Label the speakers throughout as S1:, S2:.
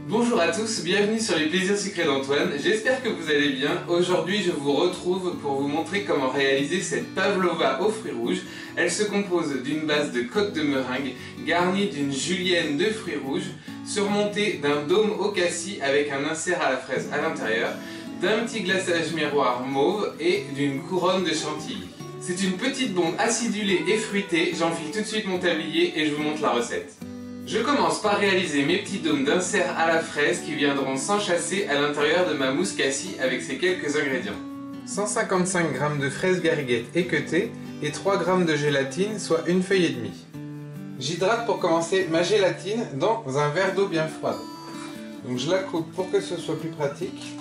S1: Bonjour à tous, bienvenue sur les plaisirs sucrés d'Antoine, j'espère que vous allez bien. Aujourd'hui je vous retrouve pour vous montrer comment réaliser cette pavlova aux fruits rouges. Elle se compose d'une base de coque de meringue garnie d'une julienne de fruits rouges, surmontée d'un dôme au cassis avec un insert à la fraise à l'intérieur, d'un petit glaçage miroir mauve et d'une couronne de chantilly. C'est une petite bombe acidulée et fruitée, j'enfile tout de suite mon tablier et je vous montre la recette. Je commence par réaliser mes petits dômes d'insert à la fraise qui viendront s'enchâsser à l'intérieur de ma mousse cassis avec ces quelques ingrédients. 155 g de fraises gariguettes équeutées et 3 g de gélatine, soit une feuille et demie. J'hydrate pour commencer ma gélatine dans un verre d'eau bien froide. Donc je la coupe pour que ce soit plus pratique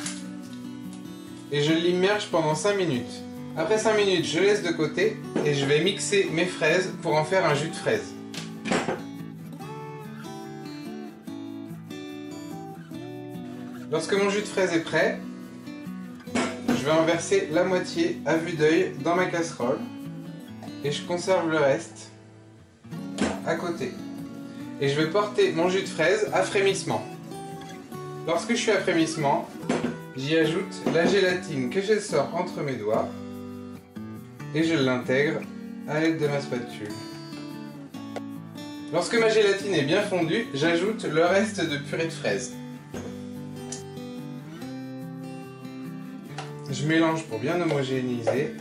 S1: et je l'immerge pendant 5 minutes. Après 5 minutes, je laisse de côté et je vais mixer mes fraises pour en faire un jus de fraise. Lorsque mon jus de fraise est prêt, je vais en verser la moitié à vue d'œil dans ma casserole et je conserve le reste à côté. Et je vais porter mon jus de fraise à frémissement. Lorsque je suis à frémissement, j'y ajoute la gélatine que je sors entre mes doigts et je l'intègre à l'aide de ma spatule. Lorsque ma gélatine est bien fondue, j'ajoute le reste de purée de fraises. Je mélange pour bien homogénéiser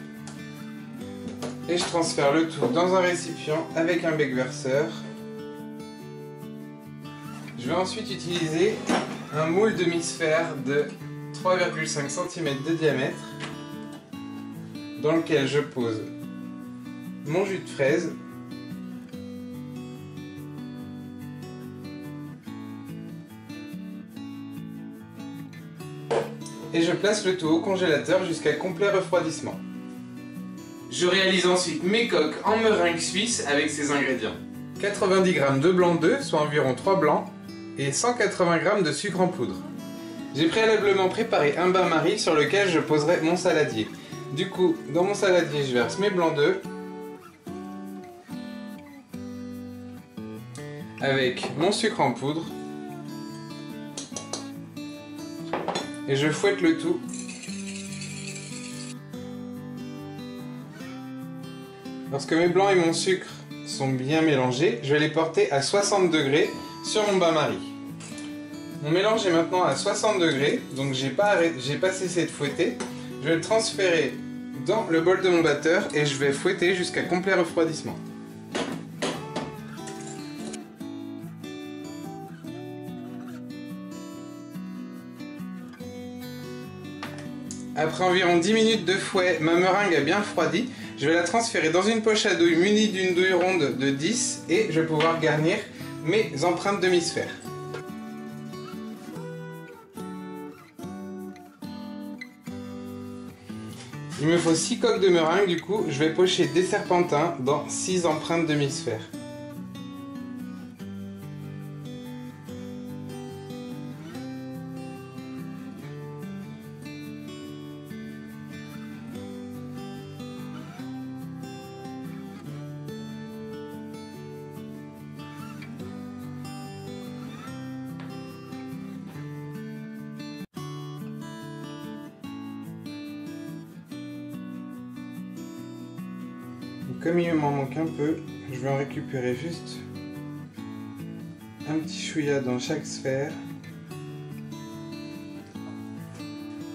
S1: et je transfère le tout dans un récipient avec un bec verseur. Je vais ensuite utiliser un moule demi-sphère de 3,5 cm de diamètre dans lequel je pose mon jus de fraise et je place le tout au congélateur jusqu'à complet refroidissement. Je réalise ensuite mes coques en meringue suisse avec ces ingrédients. 90 g de blanc d'œuf, soit environ 3 blancs, et 180 g de sucre en poudre. J'ai préalablement préparé un bain-marie sur lequel je poserai mon saladier. Du coup, dans mon saladier, je verse mes blancs d'œuf avec mon sucre en poudre et je fouette le tout. Lorsque mes blancs et mon sucre sont bien mélangés, je vais les porter à 60 degrés sur mon bain-marie. Mon mélange est maintenant à 60 degrés, donc j'ai pas cessé de fouetter. Je vais le transférer dans le bol de mon batteur et je vais fouetter jusqu'à complet refroidissement. Après environ 10 minutes de fouet, ma meringue a bien refroidi. Je vais la transférer dans une poche à douille munie d'une douille ronde de 10 et je vais pouvoir garnir mes empreintes demi-sphère. Il me faut 6 coques de meringue, du coup je vais pocher des serpentins dans 6 empreintes demi-sphère. Comme il m'en manque un peu, je vais en récupérer juste un petit chouïa dans chaque sphère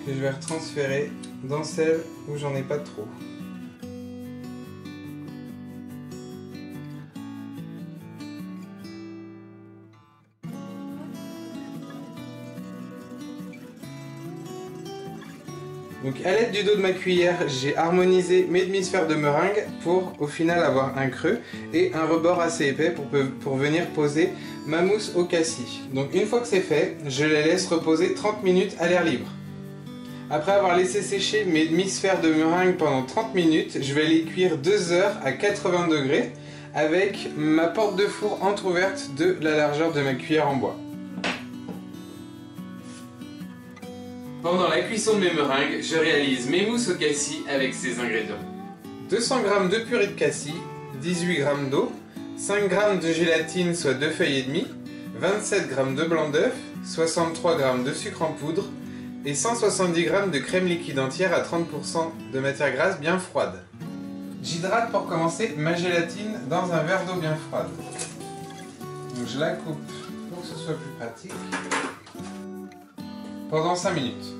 S1: que je vais retransférer dans celle où j'en ai pas trop. Donc à l'aide du dos de ma cuillère, j'ai harmonisé mes demi-sphères de meringue pour au final avoir un creux et un rebord assez épais pour venir poser ma mousse au cassis. Donc une fois que c'est fait, je les laisse reposer 30 minutes à l'air libre. Après avoir laissé sécher mes demi-sphères de meringue pendant 30 minutes, je vais les cuire 2 heures à 80 degrés avec ma porte de four entrouverte de la largeur de ma cuillère en bois. Pendant la cuisson de mes meringues, je réalise mes mousses au cassis avec ces ingrédients. 200 g de purée de cassis, 18 g d'eau, 5 g de gélatine soit 2 feuilles et demie, 27 g de blanc d'œuf, 63 g de sucre en poudre et 170 g de crème liquide entière à 30% de matière grasse bien froide. J'hydrate pour commencer ma gélatine dans un verre d'eau bien froide. Donc je la coupe pour que ce soit plus pratique. Pendant 5 minutes.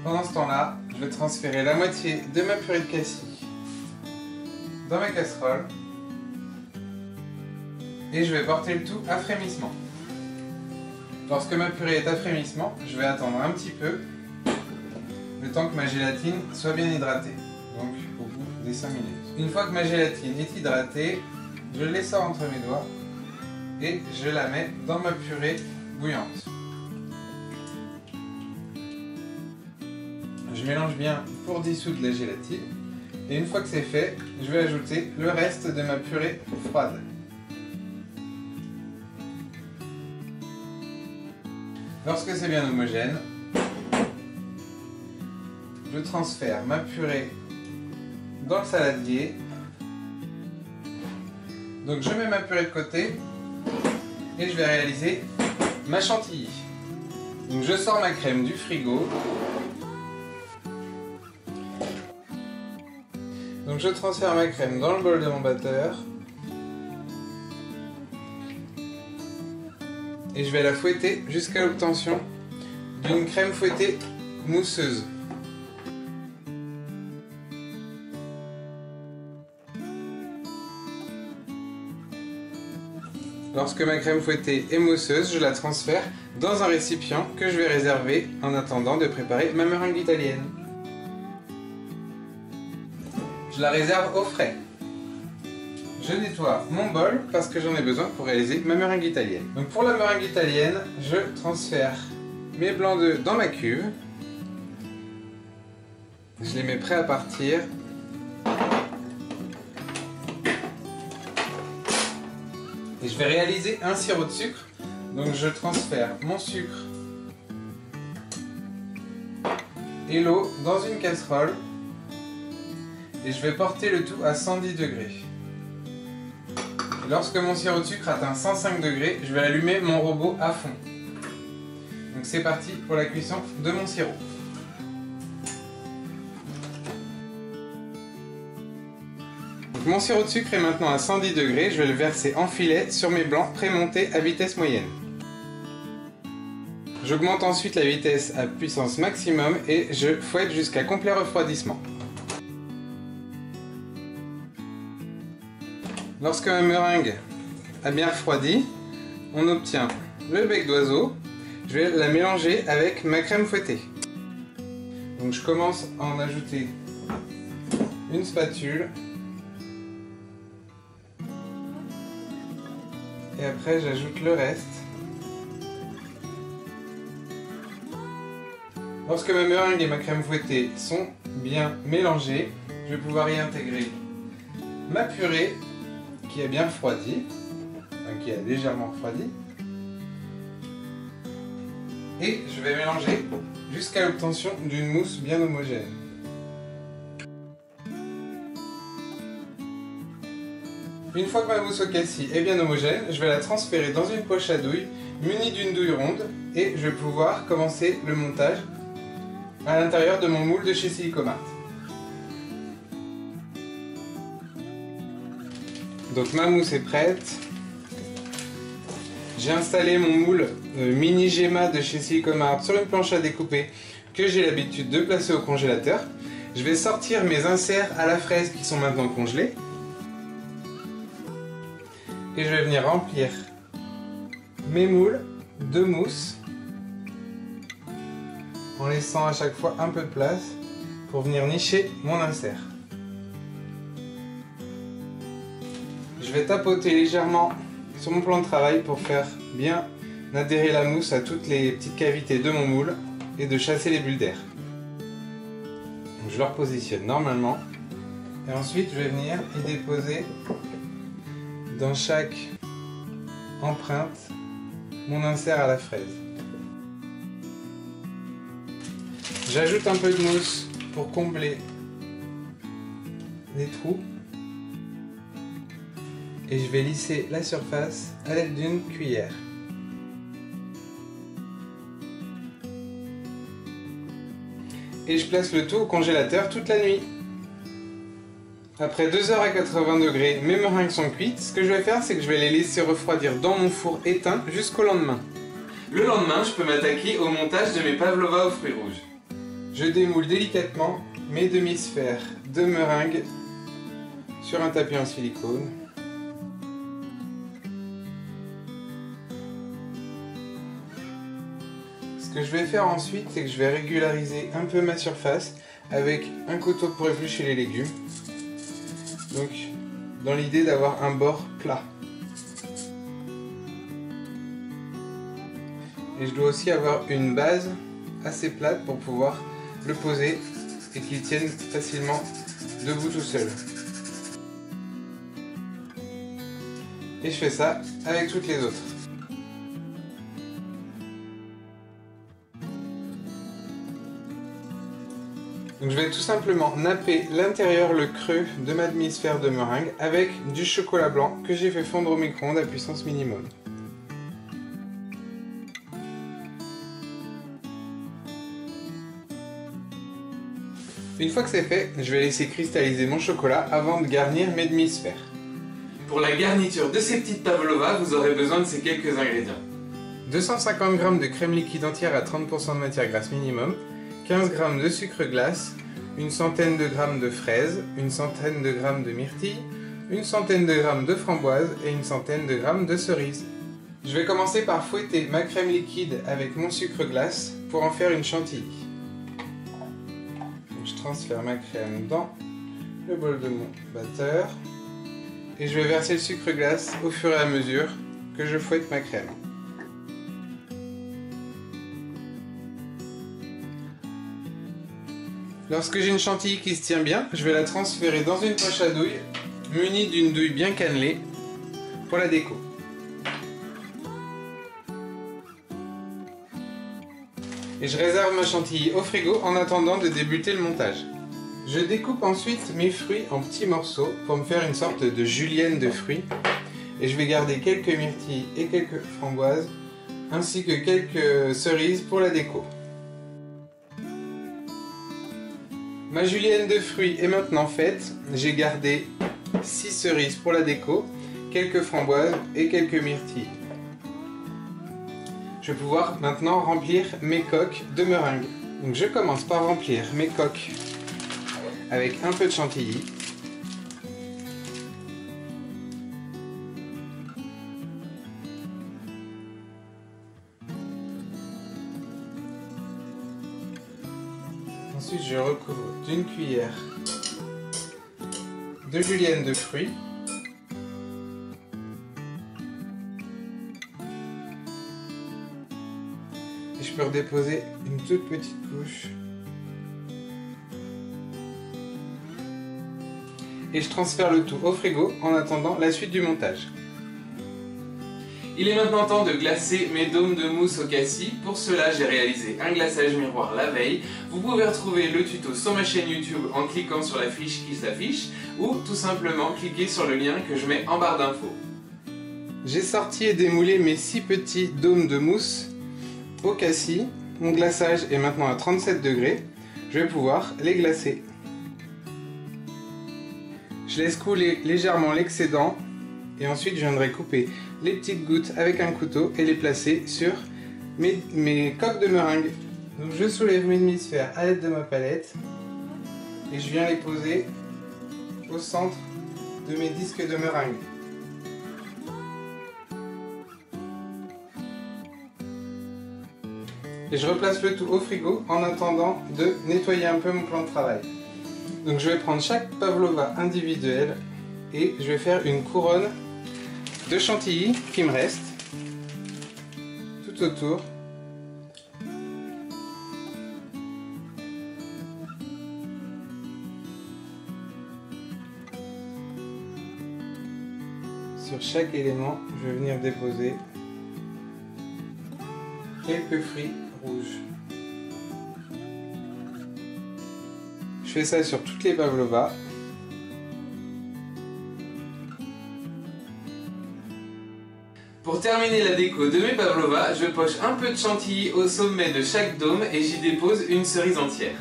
S1: Pendant ce temps-là, je vais transférer la moitié de ma purée de cassis dans ma casserole et je vais porter le tout à frémissement. Lorsque ma purée est à frémissement, je vais attendre un petit peu le temps que ma gélatine soit bien hydratée, donc au bout des 5 minutes. Une fois que ma gélatine est hydratée, je les sors entre mes doigts et je la mets dans ma purée bouillante. Je mélange bien pour dissoudre la gélatine et une fois que c'est fait, je vais ajouter le reste de ma purée froide. Lorsque c'est bien homogène, je transfère ma purée dans le saladier. Donc je mets ma purée de côté et je vais réaliser ma chantilly. Donc je sors ma crème du frigo. Donc je transfère ma crème dans le bol de mon batteur. Et je vais la fouetter jusqu'à l'obtention d'une crème fouettée mousseuse. Lorsque ma crème fouettée est mousseuse, je la transfère dans un récipient que je vais réserver en attendant de préparer ma meringue italienne. Je la réserve au frais. Je nettoie mon bol parce que j'en ai besoin pour réaliser ma meringue italienne. Donc pour la meringue italienne, je transfère mes blancs d'œufs dans ma cuve. Je les mets prêts à partir. Et je vais réaliser un sirop de sucre. Donc je transfère mon sucre et l'eau dans une casserole. Et je vais porter le tout à 110 degrés. Lorsque mon sirop de sucre atteint 105 degrés, je vais allumer mon robot à fond. Donc c'est parti pour la cuisson de mon sirop. Donc mon sirop de sucre est maintenant à 110 degrés, je vais le verser en filet sur mes blancs prémontés à vitesse moyenne. J'augmente ensuite la vitesse à puissance maximum et je fouette jusqu'à complet refroidissement. Lorsque ma meringue a bien refroidi, on obtient le bec d'oiseau. Je vais la mélanger avec ma crème fouettée. Donc je commence à en ajouter une spatule. Et après j'ajoute le reste. Lorsque ma meringue et ma crème fouettée sont bien mélangées, je vais pouvoir y intégrer ma purée qui a bien refroidi, enfin qui a légèrement refroidi, et je vais mélanger jusqu'à l'obtention d'une mousse bien homogène. Une fois que ma mousse au cassis est bien homogène, je vais la transférer dans une poche à douille munie d'une douille ronde et je vais pouvoir commencer le montage à l'intérieur de mon moule de chez Silicomart. Donc ma mousse est prête. J'ai installé mon moule mini Gemma de chez Silicomart sur une planche à découper que j'ai l'habitude de placer au congélateur. Je vais sortir mes inserts à la fraise qui sont maintenant congelés. Et je vais venir remplir mes moules de mousse en laissant à chaque fois un peu de place pour venir nicher mon insert. Je vais tapoter légèrement sur mon plan de travail pour faire bien adhérer la mousse à toutes les petites cavités de mon moule et de chasser les bulles d'air. Je le repositionne normalement et ensuite je vais venir y déposer dans chaque empreinte mon insert à la fraise. J'ajoute un peu de mousse pour combler les trous et je vais lisser la surface à l'aide d'une cuillère. et je place le tout au congélateur toute la nuit. Après 2 heures à 80 degrés, mes meringues sont cuites. Ce que je vais faire, c'est que je vais les laisser refroidir dans mon four éteint jusqu'au lendemain. Le lendemain, je peux m'attaquer au montage de mes pavlovas aux fruits rouges. Je démoule délicatement mes demi-sphères de meringue sur un tapis en silicone. Ce que je vais faire ensuite, c'est que je vais régulariser un peu ma surface avec un couteau pour éplucher les légumes. Donc, dans l'idée d'avoir un bord plat. Et je dois aussi avoir une base assez plate pour pouvoir le poser et qu'il tienne facilement debout tout seul. Et je fais ça avec toutes les autres. Donc je vais tout simplement napper l'intérieur, le creux de ma demi-sphère de meringue avec du chocolat blanc que j'ai fait fondre au micro-ondes à puissance minimum. Une fois que c'est fait, je vais laisser cristalliser mon chocolat avant de garnir mes demi-sphères. Pour la garniture de ces petites pavlovas, vous aurez besoin de ces quelques ingrédients. 250 g de crème liquide entière à 30% de matière grasse minimum, 15 g de sucre glace, une centaine de grammes de fraises, une centaine de grammes de myrtilles, une centaine de grammes de framboises et une centaine de grammes de cerises. Je vais commencer par fouetter ma crème liquide avec mon sucre glace pour en faire une chantilly. Je transfère ma crème dans le bol de mon batteur et je vais verser le sucre glace au fur et à mesure que je fouette ma crème. Lorsque j'ai une chantilly qui se tient bien, je vais la transférer dans une poche à douille munie d'une douille bien cannelée pour la déco. Et je réserve ma chantilly au frigo en attendant de débuter le montage. Je découpe ensuite mes fruits en petits morceaux pour me faire une sorte de julienne de fruits. Et je vais garder quelques myrtilles et quelques framboises, ainsi que quelques cerises pour la déco. Ma julienne de fruits est maintenant faite. J'ai gardé 6 cerises pour la déco, quelques framboises et quelques myrtilles. Je vais pouvoir maintenant remplir mes coques de meringue. Donc je commence par remplir mes coques avec un peu de chantilly. Ensuite je recouvre d'une cuillère de julienne de fruits. Et je peux redéposer une toute petite couche. Et je transfère le tout au frigo en attendant la suite du montage. Il est maintenant temps de glacer mes dômes de mousse au cassis. Pour cela, j'ai réalisé un glaçage miroir la veille. Vous pouvez retrouver le tuto sur ma chaîne YouTube en cliquant sur la fiche qui s'affiche ou tout simplement cliquer sur le lien que je mets en barre d'infos. J'ai sorti et démoulé mes 6 petits dômes de mousse au cassis. Mon glaçage est maintenant à 37 degrés. Je vais pouvoir les glacer. Je laisse couler légèrement l'excédent et ensuite je viendrai couper les petites gouttes avec un couteau et les placer sur mes coques de meringue. Donc je soulève mes demi-sphères à l'aide de ma palette et je viens les poser au centre de mes disques de meringue. Et je replace le tout au frigo en attendant de nettoyer un peu mon plan de travail. Donc je vais prendre chaque pavlova individuelle et je vais faire une couronne de chantilly qui me reste tout autour. Sur chaque élément, je vais venir déposer quelques fruits rouges. Je fais ça sur toutes les pavlovas. Pour terminer la déco de mes pavlovas, je poche un peu de chantilly au sommet de chaque dôme et j'y dépose une cerise entière.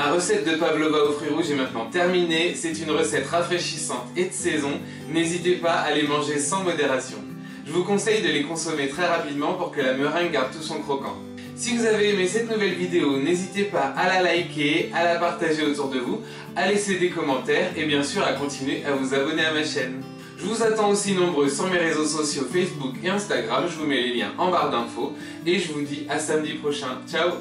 S1: Ma recette de pavlova aux fruits rouges est maintenant terminée. C'est une recette rafraîchissante et de saison. N'hésitez pas à les manger sans modération. Je vous conseille de les consommer très rapidement pour que la meringue garde tout son croquant. Si vous avez aimé cette nouvelle vidéo, n'hésitez pas à la liker, à la partager autour de vous, à laisser des commentaires et bien sûr à continuer à vous abonner à ma chaîne. Je vous attends aussi nombreux sur mes réseaux sociaux Facebook et Instagram, je vous mets les liens en barre d'infos et je vous dis à samedi prochain. Ciao!